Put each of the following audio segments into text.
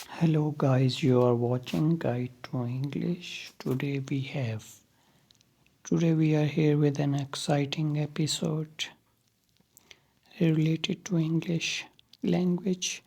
Hello guys, you are watching Guide to English. Today we are here with an exciting episode related to English language.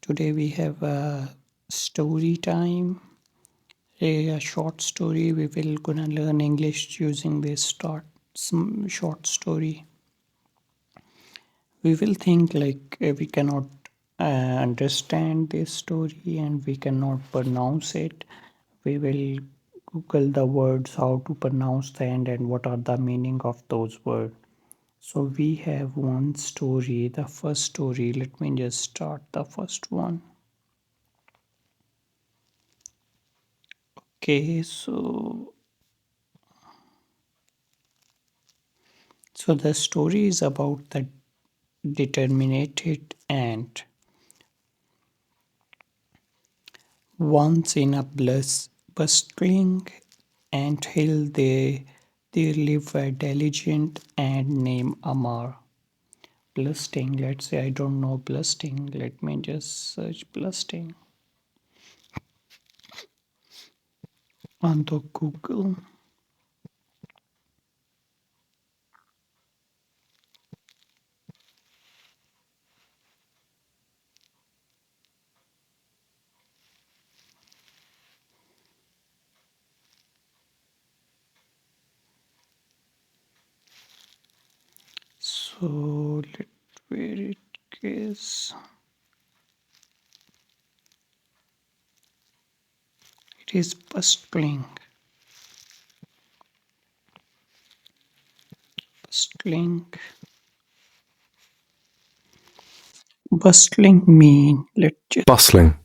Today we have a story time, a short story. We will gonna learn English using this short story. We will think like we cannot understand this story and we cannot pronounce it. We will Google the words how to pronounce them and what are the meaning of those words. So we have one story, the first story. Let me just start the first one. Okay, so the story is about the determined ant. Once in a bustling anthill there lived a diligent ant named Amar. Blusting, let's say I don't know blusting. Let me just search blusting on the Google. So let where it is. It is bustling. Bustling. Bustling mean let's just Bustling.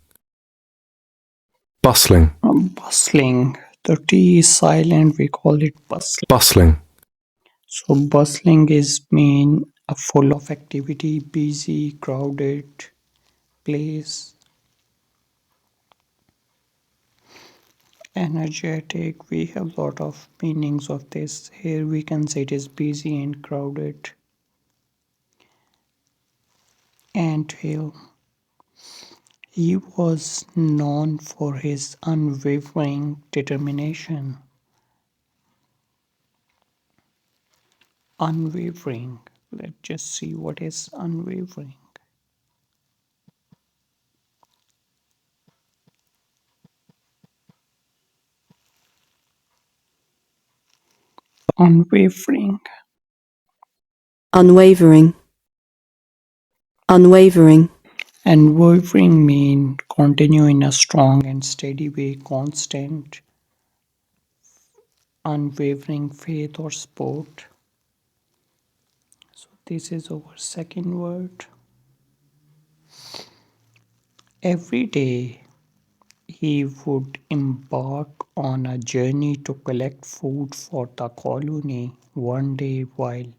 Bustling. bustling. The T is silent, we call it bustling. Bustling. So bustling is mean a full of activity, busy, crowded place. Energetic, we have a lot of meanings of this. Here we can say it is busy and crowded. Anthill. He was known for his unwavering determination. Unwavering. Let's just see what is unwavering. Unwavering. Unwavering. Unwavering. Unwavering mean continue in a strong and steady way, constant, unwavering faith or sport. So this is our second word. Every day he would embark on a journey to collect food for the colony. One day, while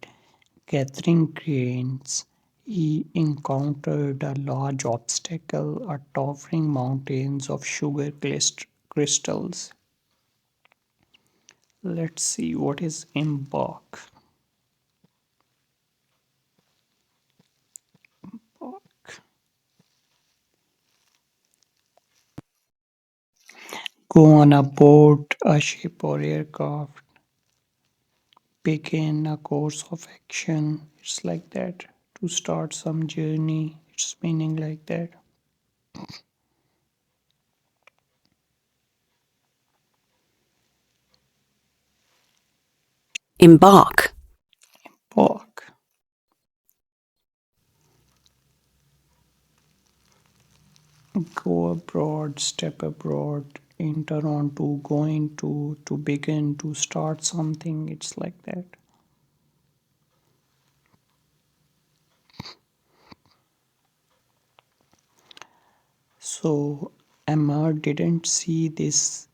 gathering grains, he encountered a large obstacle, a towering mountains of sugar crystals. Let's see what is embark. Embark. Go on a boat, a ship, or aircraft. Begin a course of action. It's like that. To start some journey. It's meaning like that. Embark. Walk. Go abroad, step abroad, enter onto, go into, to begin, to start something. It's like that. So Amar didn't see this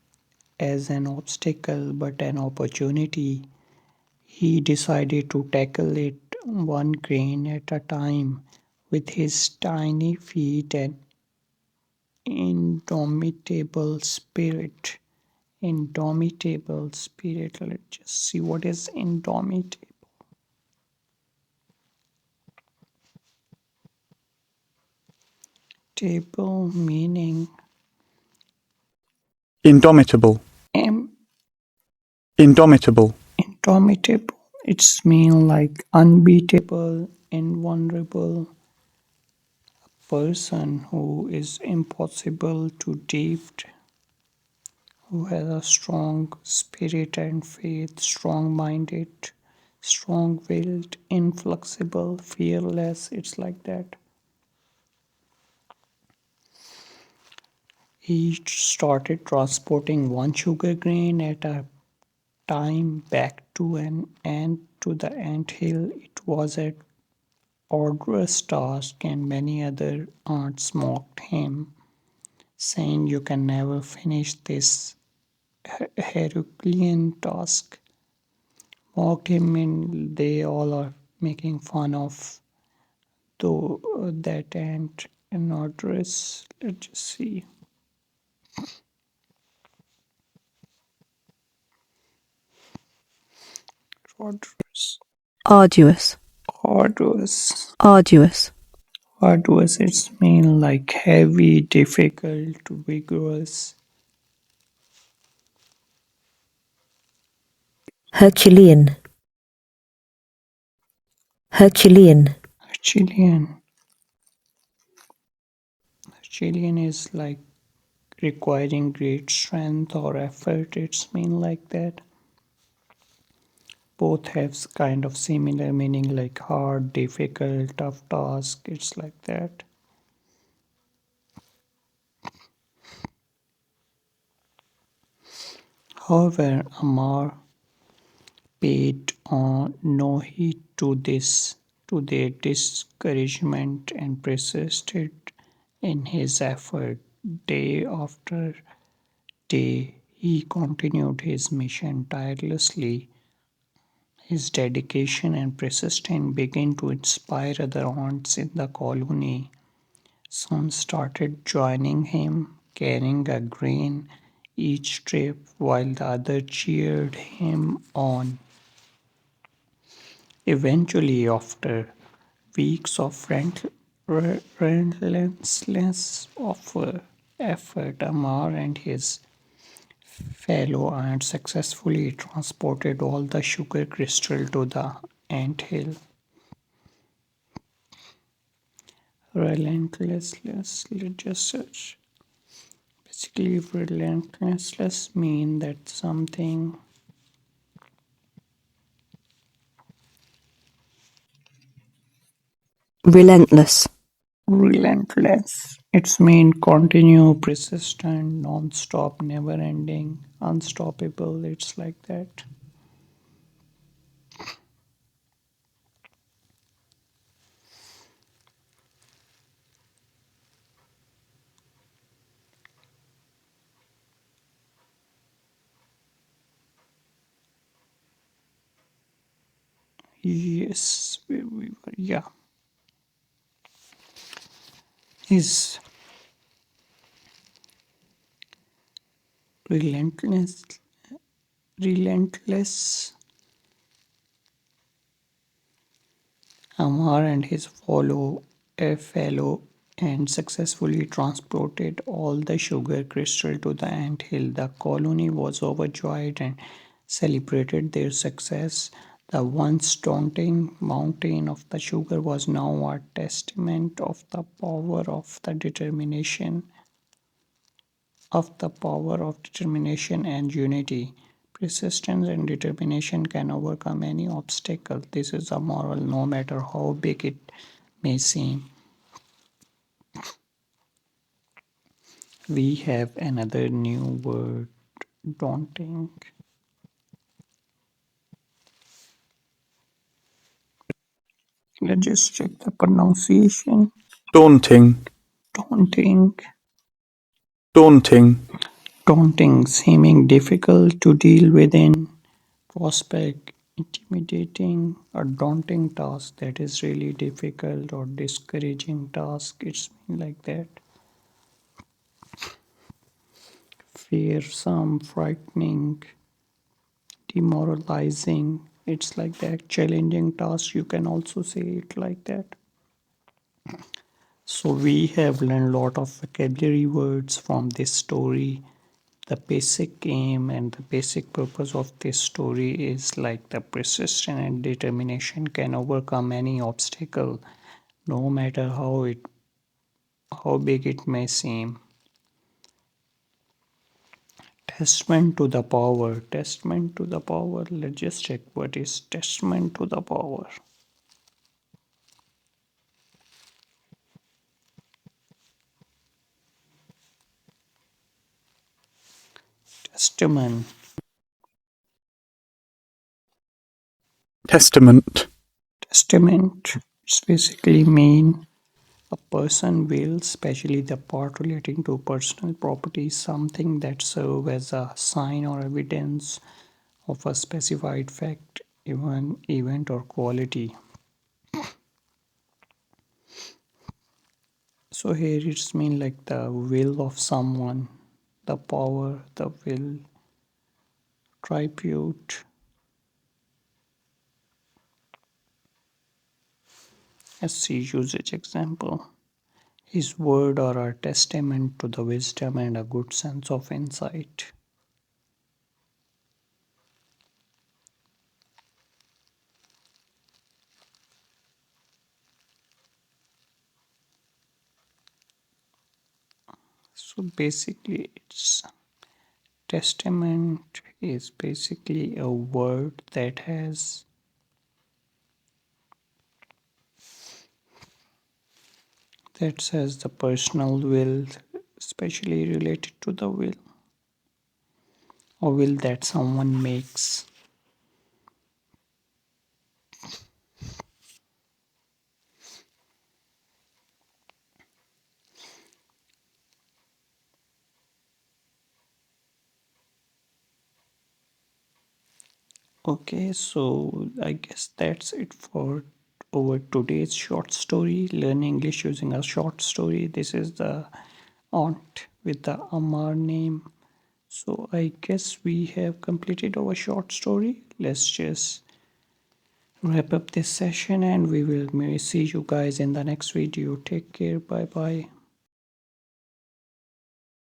as an obstacle but an opportunity. He decided to tackle it one grain at a time with his tiny feet and indomitable spirit. Indomitable spirit. Let's just see what is indomitable. Table meaning Indomitable. am Indomitable. indomitable. It's mean like unbeatable, invulnerable, person who is impossible to defeat, who has a strong spirit and faith, strong-minded, strong-willed, inflexible, fearless. It's like that. He started transporting one sugar grain at a time back to an ant to the ant hill. It was an arduous task, and many other ants mocked him, saying, "You can never finish this Herculean task." Mocked him, and they all are making fun of though that ant and arduous. Let's just see. Arduous. Arduous. Arduous. Arduous. Arduous, it's mean like heavy, difficult, vigorous. Herculean. Herculean. Chilean. Chilean is like requiring great strength or effort. It's mean like that. Both have kind of similar meaning like hard, difficult, tough task. It's like that. However, Amar paid no heed to this, to their discouragement, and persisted in his effort. Day after day, he continued his mission tirelessly. His dedication and persistence began to inspire other ants in the colony. Some started joining him, carrying a grain each trip, while the other cheered him on. Eventually, after weeks of relentless effort, Amar and his fellow ants successfully transported all the sugar crystal to the ant hill. Relentless, let's just search. Basically, relentless mean that something Relentless. relentless. It's mean continue, persistent, non-stop, never-ending, unstoppable. It's like that. Yes, we were. Yeah, is relentless. Relentless. Amar and his fellow and successfully transported all the sugar crystal to the ant hill. The colony was overjoyed and celebrated their success. The once daunting mountain of the sugar was now a testament of the power of determination and unity. Persistence and determination can overcome any obstacle. This is a moral, no matter how big it may seem. We have another new word, daunting. Let's just check the pronunciation. Daunting. Daunting. Daunting. Daunting, seeming difficult to deal with in prospect, intimidating, a daunting task that is really difficult or discouraging task. It's like that. Fearsome, frightening, demoralizing. It's like that. Challenging task. You can also say it like that. So we have learned a lot of vocabulary words from this story. The basic aim and the basic purpose of this story is like the persistence and determination can overcome any obstacle, no matter how big it may seem. Testament to the power. Testament to the power. Let's just check what is testament to the power. Testament. Testament. Testament. It's basically mean a person will, especially the part relating to personal property, something that serve as a sign or evidence of a specified fact, event or quality. So here it's mean like the will of someone, the power, the will, tribute. Let's see usage example. His word are a testament to the wisdom and a good sense of insight. So basically it's testament is basically a word that says the personal will, especially related to the will or will that someone makes. Okay, so I guess that's it for over today's short story. Learn English using a short story. This is the aunt with the Amar name. So I guess we have completed our short story. Let's just wrap up this session and we will see you guys in the next video. Take care. Bye bye.